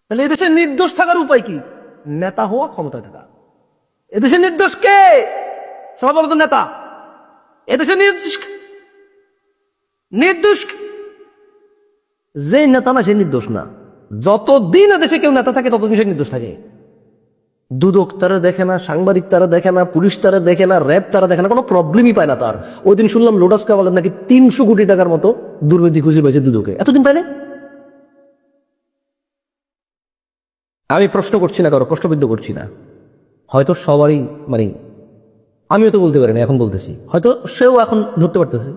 তাহলে এদেশে নির্দোষ থাকার উপায় কি? নেতা হওয়া, ক্ষমতায় থাকা। এদেশে নির্দোষ কে? সবাই বলো তো নেতা। এদেশে নির্দোষ যে নেতা না, সে নির্দোষ না। যতদিন এদেশে কেউ নেতা থাকে ততদিন সে নির্দোষ থাকে। দুদক তারা দেখে না, সাংবাদিক তারা দেখে না, পুলিশ তারা দেখে না, র্যাব তারা দেখে না, কোনো প্রবলেমই পায় না তার। ওই দিন শুনলাম লোটাস কাওয়ালের নাকি 300 কোটি টাকার মতো দুর্নীতি খুঁজে পাইছে দুদকে, এতদিন পায় না। আমি প্রশ্ন করছি না, কারো প্রশ্নবিদ্ধ করছি না। হয়তো সবারই মানে আমিও তো বলতে পারি না, এখন বলতেছি, হয়তো সেও এখন ধরতে পারতেছে।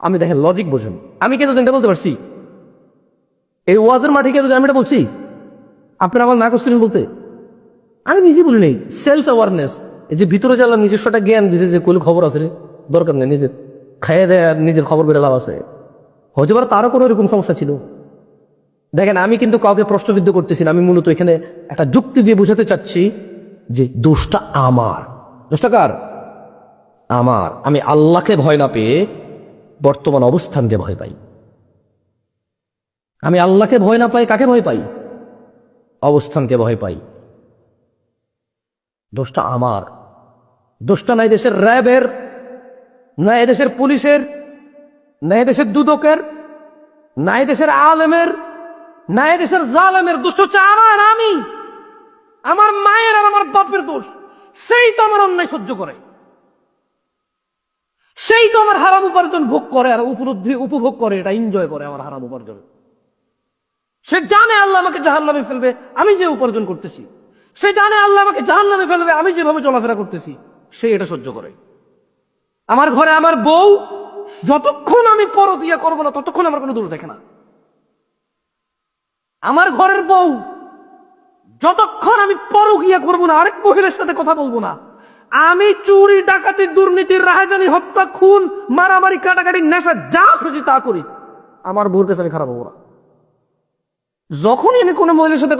আমি দেখেন লজিক বোঝেন, আমি কিন্তু এটা বলতে পারছি, এই ওয়াজের মাঠে কি আমি এটা বলছি? আপনারা আমার না করছিলেন বলতে? আমি নিজে বলি নাই। সেলফ অ্যাওয়ারনেস, এই যে ভিতরে যারা নিজস্ব একটা জ্ঞান দিছে যে কোন খবর আছে রে, দরকার নেই, নিজের খাইয়ে দেয় আর নিজের খবর বেড়ে লাভ আছে। হতে পারে তারও কোনো এরকম সমস্যা ছিল। দেখেন আমি কিন্তু কাউকে প্রশ্নবিদ্ধ করতেছি না, আমি মূলত এখানে একটা যুক্তি দিয়ে বোঝাতে চাচ্ছি যে দোষটা আমার। দোষটা কার? আমার। আমি আল্লাহকে ভয় না পেয়ে বর্তমান অবস্থানকে ভয় পাই। আমি আল্লাহকে ভয় না পাই, কাকে ভয় পাই? অবস্থানকে ভয় পাই। দোষটা আমার। দোষটা নাই দেশের র্যাবের, না এদেশের পুলিশের, না এদেশের দুদকের, না এদেশের আলেমের, না এদেশের জালেমের। দোষ হচ্ছে আমার। আমি, আমার মায়ের আর আমার বাপের দোষ। সেই তো আমার অন্যায় সহ্য করে, সেই তো আমার হারাম উপার্জন ভোগ করে আর উপভোগ করে, এটা এনজয় করে আমার হারাম উপার্জন। সে জানে আল্লাহ আমাকে জাহান্নামে ফেলবে আমি যে উপার্জন করতেছি, সে জানে আল্লাহ আমাকে জাহান্নামে ফেলবে আমি যেভাবে চলাফেরা করতেছি, সে এটা সহ্য করে। আমার ঘরে আমার বউ, যতক্ষণ আমি পরকিয়া করবো না ততক্ষণ আমার কোনো দোষ দেখে না। আমার ঘরের বউ, যতক্ষণ আমি পরকিয়া করবো না, আরেক মহিলার সাথে কথা বলবো না, আমি চুরি ডাকাতি দুর্নীতি রাহাজানি হত্যা খুন মারামারি কাটাকাটি নেশা যা খুশি তা করি, আমার বউর কাছে আমি খারাপ হবো না। যখনই আমি কোনো মহিলার সাথে